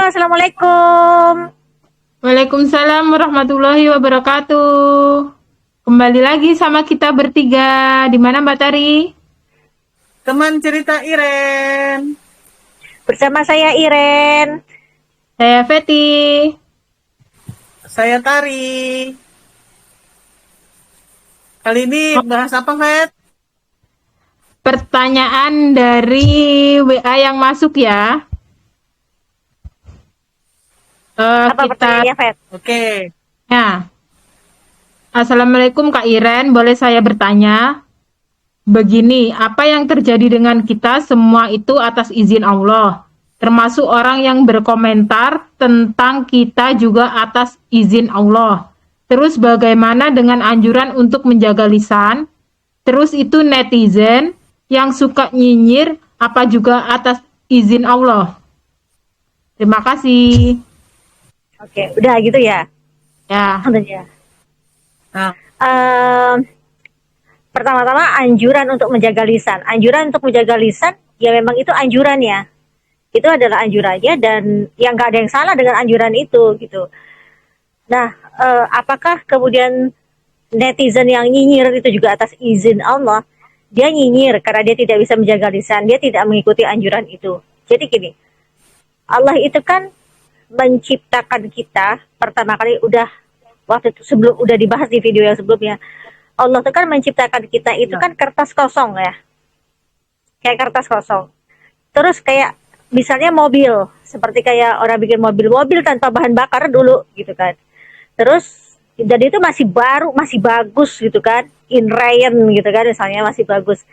assalamualaikum. Waalaikumsalam warahmatullahi wabarakatuh. Kembali lagi sama kita bertiga. Di mana Mbak Tari? Teman cerita Iren. Bersama saya Iren. Saya Feti. Saya Tari. Kali ini bahas apa, Fet? Pertanyaan dari WA yang masuk ya. Apa Kita pertanyaannya, Fet? Oke. ya. Assalamualaikum Kak Iren, boleh saya bertanya? Begini, apa yang terjadi dengan kita semua itu atas izin Allah, termasuk orang yang berkomentar tentang kita juga atas izin Allah. Terus bagaimana dengan anjuran untuk menjaga lisan? Terus itu netizen yang suka nyinyir, apa juga atas izin Allah? Terima kasih. Oke, udah gitu ya. Ya, Udah ya. Nah, Pertama-tama anjuran untuk menjaga lisan. Anjuran untuk menjaga lisan, ya memang itu anjurannya. Itu adalah anjurannya dan yang nggak ada yang salah dengan anjuran itu gitu. Nah, apakah kemudian netizen yang nyinyir itu juga atas izin Allah? Dia nyinyir karena dia tidak bisa menjaga lisan, dia tidak mengikuti anjuran itu. Jadi gini, Allah itu kan menciptakan kita pertama kali waktu itu sebelum udah dibahas di video yang sebelumnya. Allah itu kan menciptakan kita itu kan kertas kosong ya. Kayak kertas kosong. Terus kayak misalnya mobil, seperti kayak orang bikin mobil tanpa bahan bakar dulu gitu kan. Terus dan itu masih baru, masih bagus gitu kan, in rain gitu kan, misalnya masih bagus.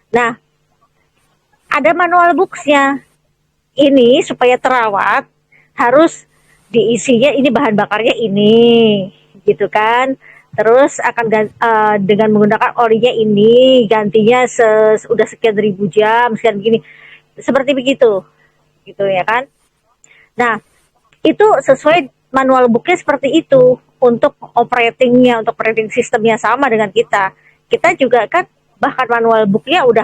Nah, ada manual booksnya. Ini supaya terawat harus diisinya ini bahan bakarnya ini, gitu kan. Terus akan dengan menggunakan olinya ini, gantinya udah sekian ribu jam, sekian begini, seperti begitu, gitu ya kan. Nah, itu sesuai manual booknya seperti itu untuk operatingnya, untuk operating sistemnya sama dengan kita. Kita juga kan bahkan manual booknya udah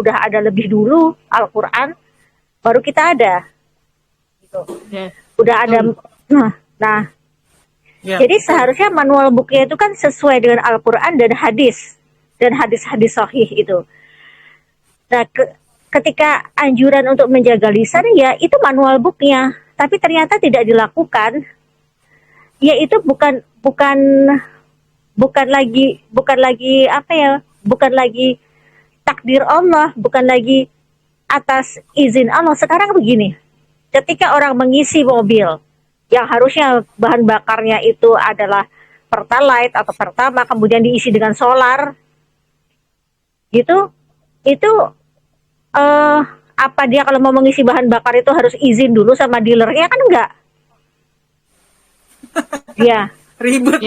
ada lebih dulu Al-Quran, baru kita ada. Gitu. ya. Udah ada. Nah, ya. jadi seharusnya manual booknya itu kan sesuai dengan Al-Quran dan hadis sahih itu. Nah, ketika anjuran untuk menjaga lisan ya itu manual booknya, tapi ternyata tidak dilakukan. Ya itu bukan lagi apa ya? Bukan lagi takdir Allah, bukan lagi atas izin Allah. Sekarang begini, ketika orang mengisi mobil yang harusnya bahan bakarnya itu adalah Pertalite atau Pertama, kemudian diisi dengan solar, gitu, itu apa dia kalau mau mengisi bahan bakar itu harus izin dulu sama dealernya? Kan enggak. Ya, Ribet.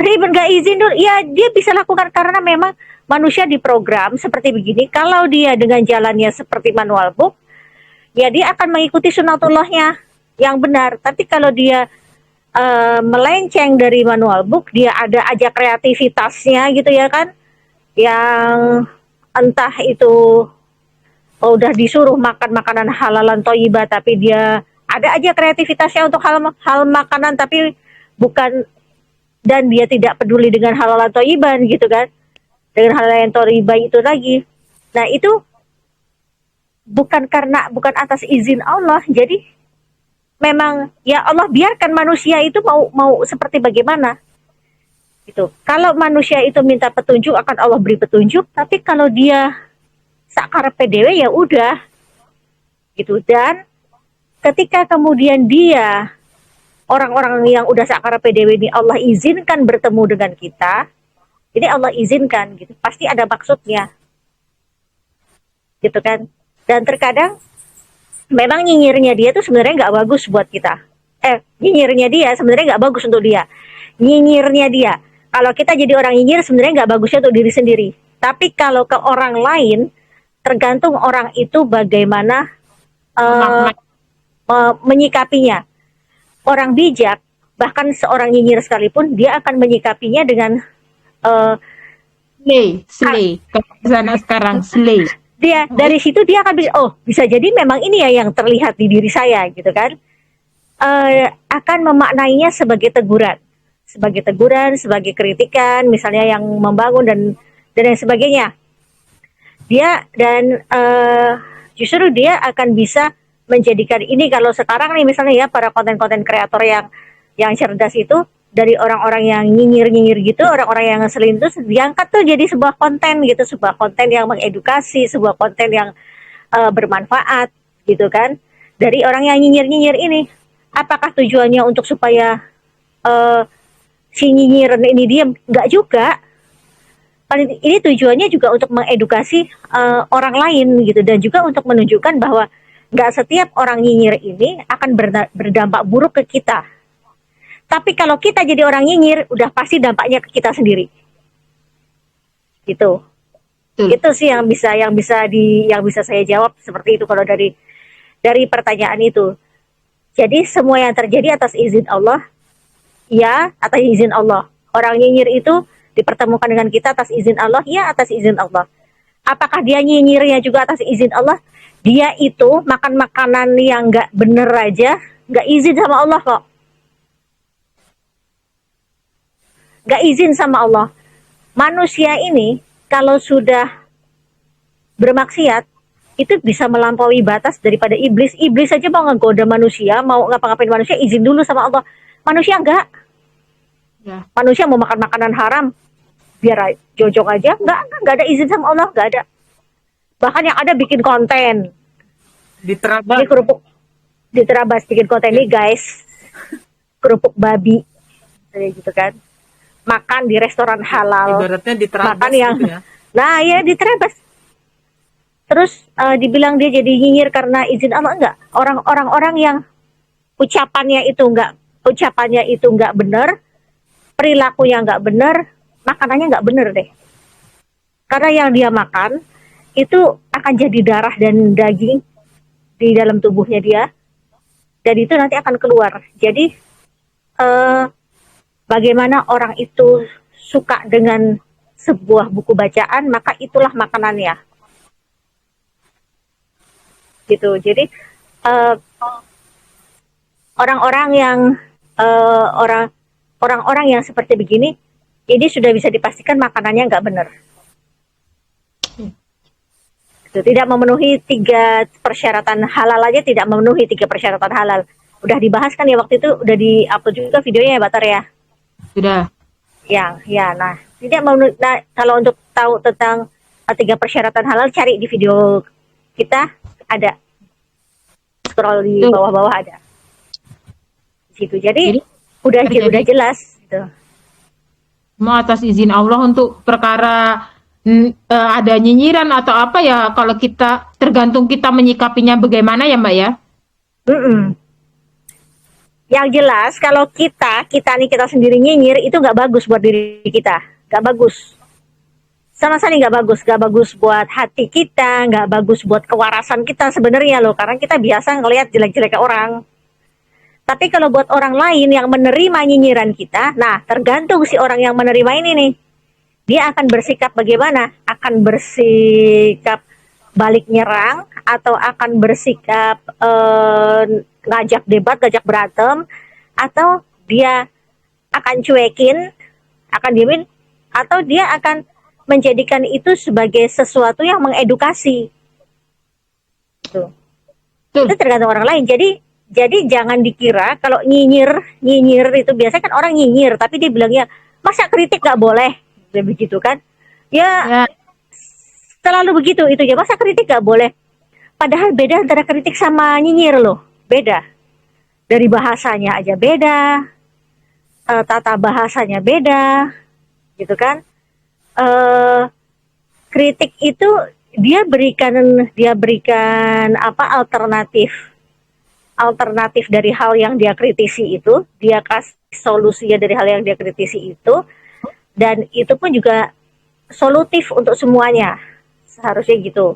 ribet nggak izin dulu. Ya dia bisa lakukan karena memang manusia diprogram seperti begini. Kalau dia dengan jalannya seperti manual book, ya dia akan mengikuti sunatullahnya yang benar. Tapi kalau dia melenceng dari manual book, dia ada aja kreativitasnya gitu ya kan, yang entah itu udah disuruh makan makanan halalan toyibah, tapi dia ada aja kreativitasnya untuk hal makanan, tapi bukan, dan dia tidak peduli dengan halalan toyibah gitu kan, dengan halalan toyibah itu lagi. Nah itu bukan atas izin Allah. Jadi memang ya Allah biarkan manusia itu mau seperti bagaimana gitu. Kalau manusia itu minta petunjuk akan Allah beri petunjuk, tapi kalau dia sakar PDW ya udah gitu. Dan ketika kemudian dia orang-orang yang udah sakar PDW ini Allah izinkan bertemu dengan kita, ini Allah izinkan gitu, pasti ada maksudnya gitu kan. Dan terkadang memang nyinyirnya dia tuh sebenarnya nggak bagus buat kita. Nyinyirnya dia sebenarnya nggak bagus untuk dia. Nyinyirnya dia, kalau kita jadi orang nyinyir sebenarnya nggak bagusnya untuk diri sendiri. Tapi kalau ke orang lain, tergantung orang itu bagaimana menyikapinya. Orang bijak, bahkan seorang nyinyir sekalipun, dia akan menyikapinya dengan slay. Kalau di sana sekarang slay. Dia dari situ dia akan bisa jadi memang ini ya yang terlihat di diri saya gitu kan. Akan memaknainya sebagai teguran, sebagai kritikan, misalnya yang membangun dan lain sebagainya. Dia dan justru dia akan bisa menjadikan ini, kalau sekarang nih misalnya ya para konten-konten kreator yang cerdas itu, dari orang-orang yang nyinyir gitu, orang-orang yang ngeselin tuh diangkat tuh jadi sebuah konten gitu, sebuah konten yang mengedukasi, sebuah konten yang bermanfaat gitu kan. Dari orang yang nyinyir ini, apakah tujuannya untuk supaya si nyinyir ini diam? Enggak juga. Ini tujuannya juga untuk mengedukasi orang lain gitu, dan juga untuk menunjukkan bahwa nggak setiap orang nyinyir ini akan berdampak buruk ke kita. Tapi kalau kita jadi orang nyinyir, udah pasti dampaknya ke kita sendiri. Gitu. Itu sih yang bisa saya jawab seperti itu kalau dari pertanyaan itu. Jadi semua yang terjadi atas izin Allah, ya atas izin Allah. Orang nyinyir itu dipertemukan dengan kita atas izin Allah, ya atas izin Allah. Apakah dia nyinyirnya juga atas izin Allah? Dia itu makan makanan yang nggak bener aja, nggak izin sama Allah kok. Nggak izin sama Allah. Manusia ini kalau sudah bermaksiat, itu bisa melampaui batas daripada iblis. Iblis aja mau ngegoda manusia, mau ngapa-ngapain manusia, izin dulu sama Allah. Manusia enggak. Ya. Manusia mau makan makanan haram, biar jojok aja, enggak ada izin sama Allah, enggak ada. Bahkan yang ada bikin konten. Diterabas. Ini kerupuk diterabas bikin konten ini guys. Kerupuk babi. Kayak gitu kan. Makan di restoran halal. Ibaratnya diterabas makan yang gitu ya. Nah, ya diterabas. Terus dibilang dia jadi nyinyir karena izin Allah, enggak. Orang-orang yang ucapannya itu enggak benar, perilakunya enggak benar, makanannya enggak benar deh. Karena yang dia makan itu akan jadi darah dan daging di dalam tubuhnya dia, dan itu nanti akan keluar. Jadi bagaimana orang itu suka dengan sebuah buku bacaan, maka itulah makanannya. Gitu. Jadi orang-orang yang seperti begini, ini sudah bisa dipastikan makanannya nggak benar. Tidak memenuhi 3 persyaratan halal aja, tidak memenuhi 3 persyaratan halal. Udah dibahas kan ya waktu itu, udah di-upload juga videonya ya, Batar ya? Sudah. Ya, nah, tidak memenuhi. Nah, kalau untuk tahu tentang 3 persyaratan halal, cari di video kita, ada. Scroll di bawah-bawah ada. Di situ. Jadi udah jelas gitu. Mau atas izin Allah untuk perkara ada nyinyiran atau apa ya, kalau kita tergantung kita menyikapinya bagaimana ya Mbak ya. Yang jelas kalau kita sendiri nyinyir itu nggak bagus buat diri kita, nggak bagus, sama sekali nggak bagus buat hati kita, nggak bagus buat kewarasan kita sebenarnya loh, karena kita biasa ngelihat jelek-jeleknya orang. Tapi kalau buat orang lain yang menerima nyinyiran kita, nah tergantung si orang yang menerima ini nih, dia akan bersikap bagaimana? Akan bersikap balik nyerang, atau akan bersikap ngajak debat, ngajak berantem, atau dia akan cuekin, akan diemin, atau dia akan menjadikan itu sebagai sesuatu yang mengedukasi. Tuh. Itu tergantung orang lain. Jadi jangan dikira kalau nyinyir itu biasanya kan orang nyinyir, tapi dia bilangnya masa kritik nggak boleh, begitu kan? Ya. Selalu begitu itu ya, masa kritik nggak boleh. Padahal beda antara kritik sama nyinyir loh, beda. Dari bahasanya aja beda, tata bahasanya beda, gitu kan? Kritik itu dia berikan apa, alternatif dari hal yang dia kritisi itu, dia kasih solusinya dari hal yang dia kritisi itu, dan itu pun juga solutif untuk semuanya, seharusnya gitu.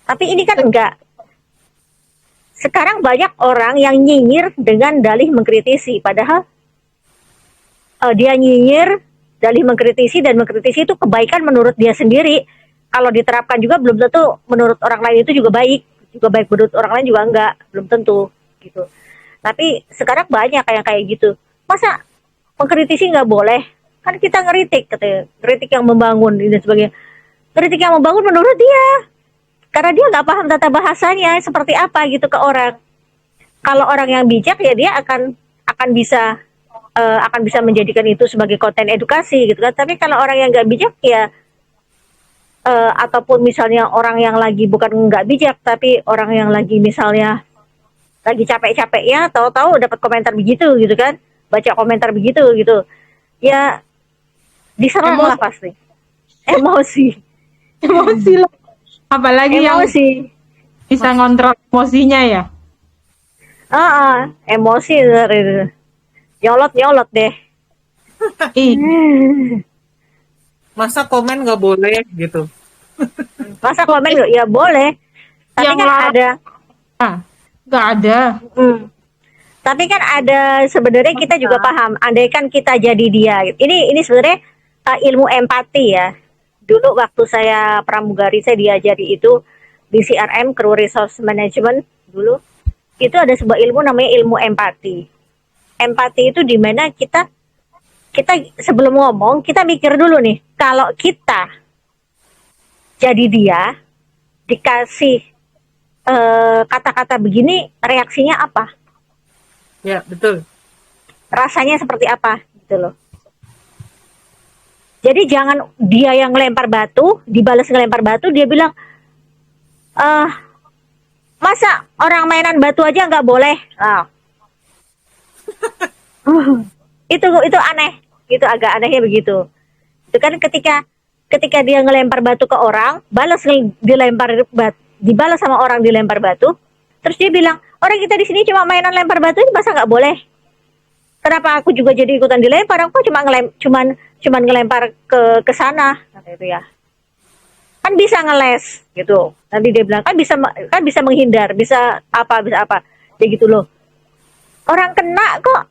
Tapi ini kan enggak. Sekarang banyak orang yang nyinyir dengan dalih mengkritisi, padahal dia nyinyir, dalih mengkritisi, dan mengkritisi itu kebaikan menurut dia sendiri. kalau diterapkan juga belum tentu menurut orang lain itu juga baik menurut orang lain juga enggak, belum tentu gitu. Tapi sekarang banyak kayak gitu. Masa mengkritisi nggak boleh? Kan kita ngeritik, katanya, kritik yang membangun dan sebagainya. Kritik yang membangun menurut dia, karena dia nggak paham tata bahasanya seperti apa gitu ke orang. Kalau orang yang bijak ya dia akan bisa menjadikan itu sebagai konten edukasi gitu kan. Tapi kalau orang yang nggak bijak ya ataupun misalnya orang yang lagi bukan nggak bijak tapi orang yang lagi misalnya lagi capek-capeknya tahu-tahu dapat komentar begitu gitu kan, baca komentar begitu gitu ya, diserang lah pasti, emosi lah. Apalagi yang emosi bisa ngontrol emosinya ya. emosi itu nyolot deh. Masa komen nggak boleh gitu? Masa komen ya boleh, tapi Yang kan larang- ada nggak ada. Tapi kan ada sebenarnya kita juga paham, andaikan kita jadi dia. Ini sebenarnya ilmu empati ya. Dulu waktu saya pramugari saya diajari itu di CRM, Crew Resource Management dulu. Itu ada sebuah ilmu namanya ilmu empati. Empati itu dimana kita sebelum ngomong kita mikir dulu nih, kalau kita jadi dia dikasih kata-kata begini, reaksinya apa? Ya, betul. Rasanya seperti apa gitu loh. Jadi jangan dia yang ngelempar batu, dibalas ngelempar batu, dia bilang, masa orang mainan batu aja nggak boleh? Itu aneh, itu agak anehnya begitu. Itu kan ketika dia ngelempar batu ke orang, dibalas sama orang dilempar batu, terus dia bilang, orang kita di sini cuma mainan lempar batu, ini masa nggak boleh? Kenapa aku juga jadi ikutan dilempar? Aku cuman ngelempar ke sana, gitu ya. Kan bisa ngeles gitu. Nanti dia bilang kan bisa menghindar, bisa apa, kayak gitu loh. Orang kena kok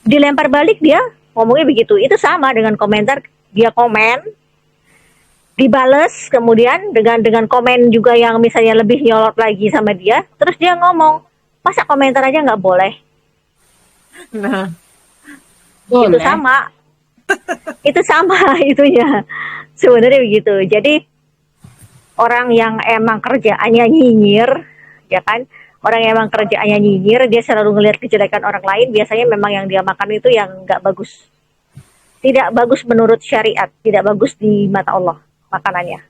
dilempar balik dia ngomongnya begitu. Itu sama dengan komentar, dia komen dibales kemudian dengan komen juga yang misalnya lebih nyolot lagi sama dia, terus dia ngomong, masa komentar aja nggak boleh? Nah, Itu sama. Itu sama itunya. Sebenarnya begitu. Jadi orang yang emang kerjaannya nyinyir, ya kan? Orang yang emang kerjaannya nyinyir, dia selalu ngelihat kejelekan orang lain, biasanya memang yang dia makan itu yang nggak bagus. Tidak bagus menurut syariat, tidak bagus di mata Allah makanannya.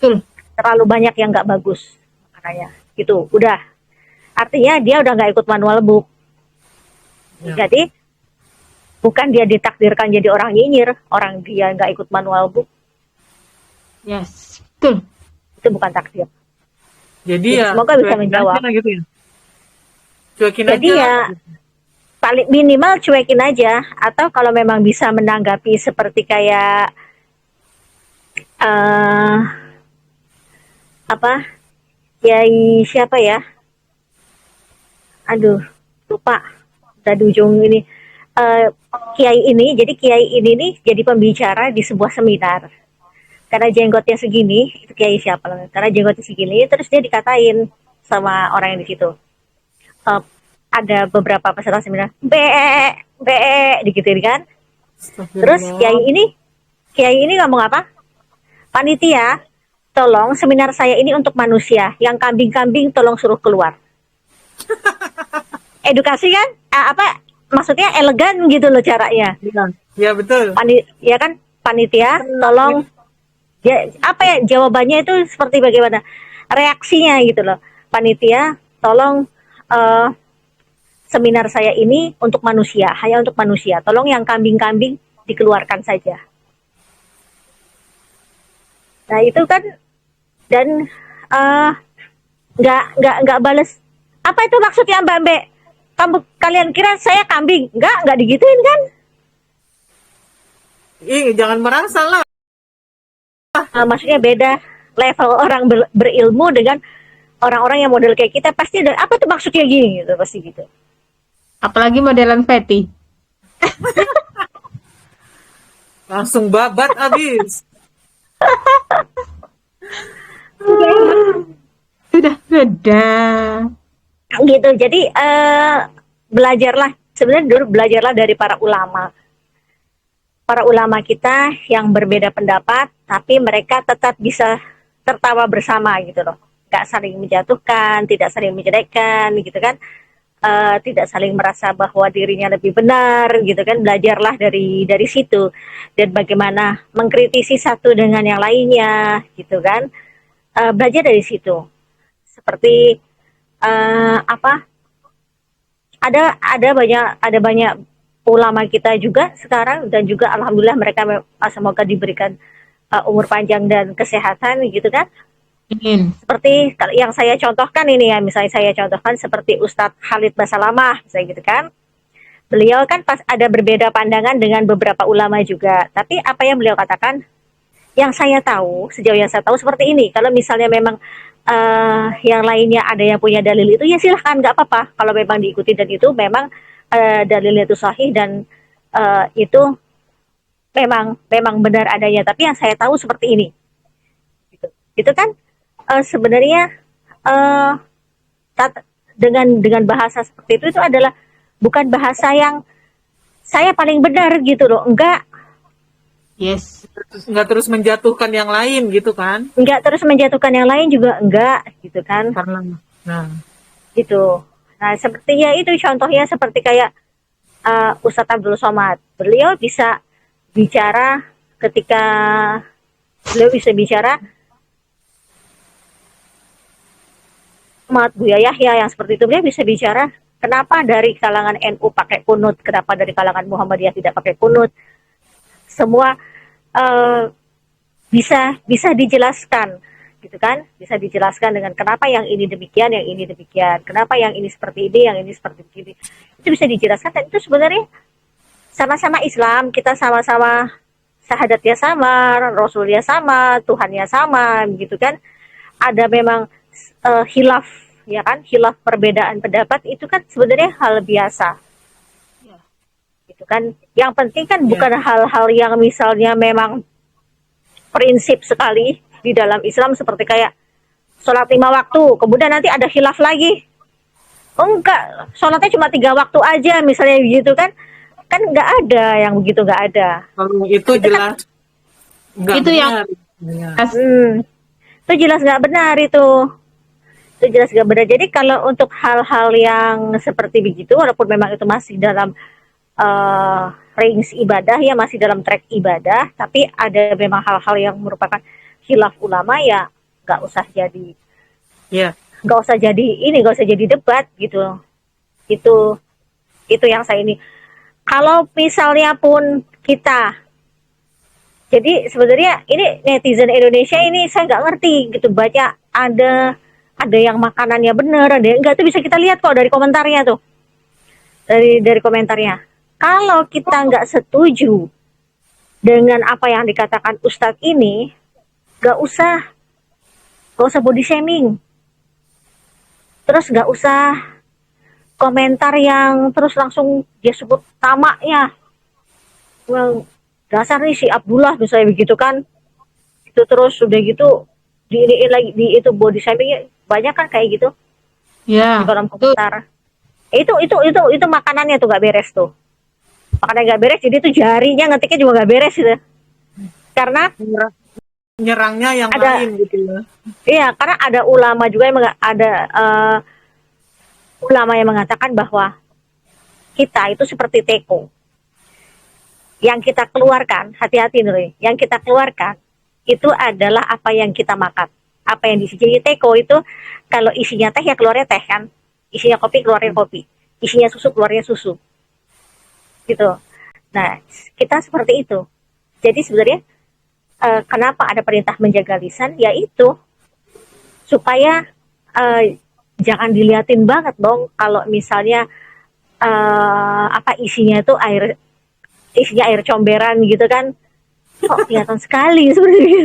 Betul. Terlalu banyak yang nggak bagus makanannya. Gitu, udah. Artinya dia udah nggak ikut manual book. ya. Jadi bukan dia ditakdirkan jadi orang nyinyir, orang dia nggak ikut manual book, Yes, betul. itu bukan takdir. Jadi Jadi ya semoga bisa cuekin menjawab. aja lah gitu ya. Cuekin Jadi aja. ya paling minimal cuekin aja, atau kalau memang bisa menanggapi seperti kayak Kiai siapa ya? Aduh, lupa. Udah di ujung ini. Kiai ini nih jadi pembicara di sebuah seminar. Karena jenggotnya segini, itu kiai siapa lah? Karena jenggotnya segini, terus dia dikatain sama orang yang di situ. Ada beberapa peserta seminar, digituin kan? Terus kiai ini ngomong apa? Panitia, tolong seminar saya ini untuk manusia, yang kambing-kambing tolong suruh keluar. Edukasi kan? Maksudnya elegan gitu loh caranya. Ya betul. Ya kan, panitia, tolong. Ya, jawabannya itu seperti bagaimana? Reaksinya gitu loh. Panitia, tolong seminar saya ini untuk manusia, hanya untuk manusia. Tolong yang kambing-kambing dikeluarkan saja. Nah itu kan, dan nggak balas. Apa itu maksudnya Mbak Mbe? Kalian kira saya kambing? Nggak digituin kan? Jangan merangsang lah. Maksudnya beda level orang berilmu dengan orang-orang yang model kayak kita, pasti ada apa tuh maksudnya gini gitu, pasti gitu. Apalagi modelan Fatty. Langsung babat abis. Sudah. gitu. Jadi belajarlah, sebenarnya dulu belajarlah dari para ulama kita yang berbeda pendapat, tapi mereka tetap bisa tertawa bersama gitu loh, nggak saling menjatuhkan, tidak saling menjelekkan gitu kan. Tidak saling merasa bahwa dirinya lebih benar gitu kan. Belajarlah dari situ, dan bagaimana mengkritisi satu dengan yang lainnya gitu kan. Belajar dari situ, seperti apa, ada banyak ulama kita juga sekarang, dan juga alhamdulillah mereka semoga diberikan umur panjang dan kesehatan gitu kan. Amin. Seperti yang saya contohkan ini ya, misalnya saya contohkan seperti Ustadz Khalid Basalamah misalnya gitu kan. Beliau kan pas ada berbeda pandangan dengan beberapa ulama juga, tapi apa yang beliau katakan, yang saya tahu, sejauh yang saya tahu seperti ini. Kalau misalnya memang yang lainnya ada yang punya dalil itu, ya silahkan, nggak apa-apa. Kalau memang diikuti dan itu memang dalilnya itu sahih dan itu memang benar adanya. Tapi yang saya tahu seperti ini. Gitu. Itu kan sebenarnya uh, dengan bahasa seperti itu adalah bukan bahasa yang saya paling benar gitu loh. Yes. Nggak terus menjatuhkan yang lain gitu kan? Enggak terus menjatuhkan yang lain juga enggak gitu kan. Karena, nah, Gitu. Nah, sepertinya itu contohnya seperti kayak Ustadz Abdul Somad. Beliau bisa bicara ketika beliau bisa bicara Ahmad Buya Yahya yang seperti itu, beliau bisa bicara kenapa dari kalangan NU pakai kunut, kenapa dari kalangan Muhammadiyah tidak pakai kunut. Semua bisa dijelaskan gitu kan, bisa dijelaskan dengan kenapa yang ini demikian, yang ini demikian, kenapa yang ini seperti ini, yang ini seperti ini. Itu bisa dijelaskan, dan itu sebenarnya sama-sama Islam, kita sama-sama syahadatnya sama, Rasulnya sama, Tuhannya sama gitu kan. Ada memang khilaf ya kan, khilaf perbedaan pendapat itu kan sebenarnya hal biasa. Gitu kan. Yang penting kan bukan hal-hal yang misalnya memang prinsip sekali di dalam Islam, seperti kayak sholat 5 waktu, kemudian nanti ada khilaf lagi. Oh enggak, sholatnya cuma 3 waktu aja misalnya gitu kan. Kan nggak ada yang begitu, nggak ada. kalau itu jelas nggak Itu yang benar. Itu jelas nggak benar itu. Itu jelas nggak benar. Jadi kalau untuk hal-hal yang seperti begitu, walaupun memang itu masih dalam range ibadah ya, masih dalam track ibadah, tapi ada memang hal-hal yang merupakan khilaf ulama, ya nggak usah jadi nggak usah jadi debat gitu. Itu yang saya ini. Kalau misalnya pun kita, jadi sebenarnya ini netizen Indonesia ini saya nggak ngerti gitu, baca ada yang makanannya bener, ada yang enggak, tuh bisa kita lihat kok dari komentarnya tuh, dari komentarnya. Kalau kita nggak setuju dengan apa yang dikatakan Ustadz ini, nggak usah body shaming, terus nggak usah komentar yang terus langsung dia sebut namanya, dasar nih si Abdullah misalnya begitu kan, itu terus udah gitu diiniin lagi, di itu body shaming banyak kan kayak gitu ya, di kolom komentar. Itu makanannya tuh nggak beres tuh, makanan nggak beres, jadi tuh jarinya ngetiknya juga nggak beres gitu, karena Nyerangnya yang lain gitu ya. Iya, karena ada ulama juga yang ulama yang mengatakan bahwa kita itu seperti teko. Yang kita keluarkan, hati-hati nih, yang kita keluarkan itu adalah apa yang kita makan, apa yang diisi. Jadi teko itu kalau isinya teh ya keluarnya teh kan, isinya kopi keluarnya kopi, isinya susu keluarnya susu, gitu. Nah, kita seperti itu. Jadi sebenarnya kenapa ada perintah menjaga lisan, yaitu supaya jangan diliatin banget dong kalau misalnya isinya itu isinya air comberan gitu kan, kok kelihatan sekali seperti itu.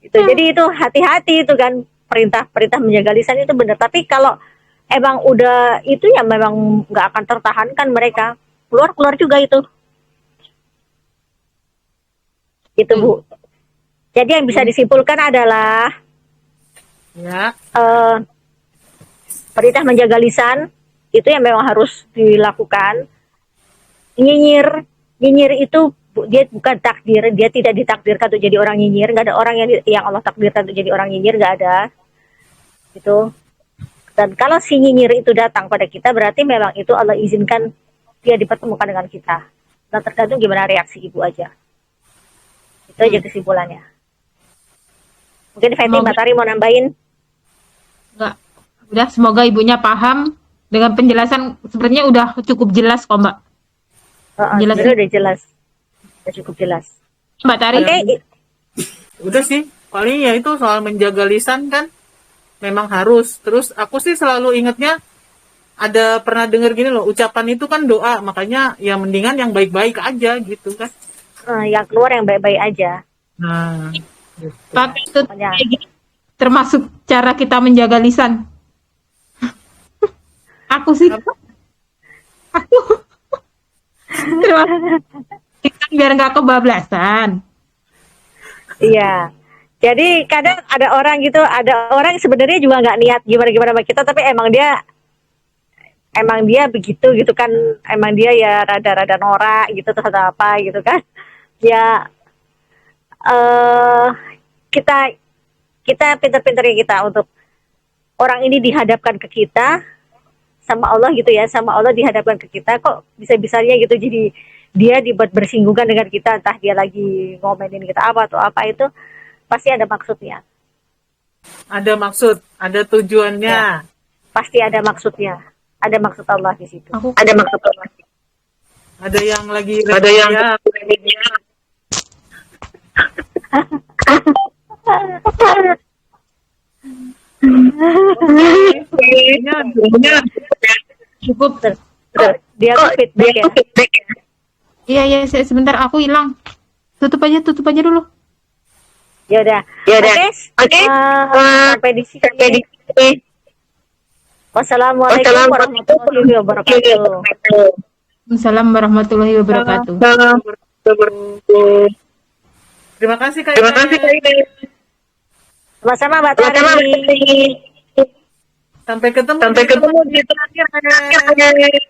Gitu. Jadi itu hati-hati itu kan, perintah menjaga lisan itu benar. Tapi kalau emang udah itu ya memang nggak akan tertahankan, mereka keluar juga itu. Itu Bu. Jadi yang bisa disimpulkan adalah Ya. Eh, perintah menjaga lisan itu yang memang harus dilakukan. Nyinyir, nyinyir itu dia bukan takdir, dia tidak ditakdirkan untuk jadi orang nyinyir. Nggak ada orang yang Allah takdirkan untuk jadi orang nyinyir, nggak ada. Gitu. Dan kalau si nyinyir itu datang pada kita, berarti memang itu Allah izinkan dia dipertemukan dengan kita. Dan tergantung gimana reaksi ibu aja. Itu aja kesimpulannya. Mungkin Fatih Semoga- Mbak Tari mau nambahin? Enggak. Udah, semoga ibunya paham dengan penjelasan. Sebenarnya udah cukup jelas kok, Mbak. Jelas. Sebenarnya udah jelas. Udah cukup jelas. Mbak Tari, Oke, Udah sih, paling ya itu soal menjaga lisan kan memang harus. Terus aku sih selalu ingetnya ada pernah dengar gini loh, ucapan itu kan doa, makanya ya mendingan yang baik-baik aja gitu kan. yang keluar yang baik-baik aja. Nah, gitu. pakai itu Pokoknya. termasuk cara kita menjaga lisan. Aku sih. Apa? Aku. Termasuk lisan biar nggak kebablasan. Iya. Jadi kadang ada orang gitu, ada orang sebenarnya juga nggak niat gimana-gimana sama kita, tapi emang dia begitu gitu kan, emang dia ya rada-rada norak gitu atau apa gitu kan. Ya kita kita pinter-pinternya kita untuk orang ini dihadapkan ke kita sama Allah gitu ya, sama Allah dihadapkan ke kita, kok bisa-bisanya gitu jadi dia dibuat bersinggungan dengan kita, entah dia lagi ngomenin kita apa atau apa, itu pasti ada maksudnya. Ada maksud, ada tujuannya. Ya. Pasti ada maksudnya. Ada maksud Allah di situ. Aku Ada maksud Allah. Ada yang lagi Ada cukup. Dia tuh feedback ya. Iya, sebentar aku hilang. Tutup aja dulu. Ya udah. Oke. Sampai di sini. Wassalamualaikum warahmatullahi wabarakatuh. Assalamualaikum warahmatullahi wabarakatuh. Terima kasih Kak Irene. Sama-sama Mbak Tari. Sampai ketemu di terakhir.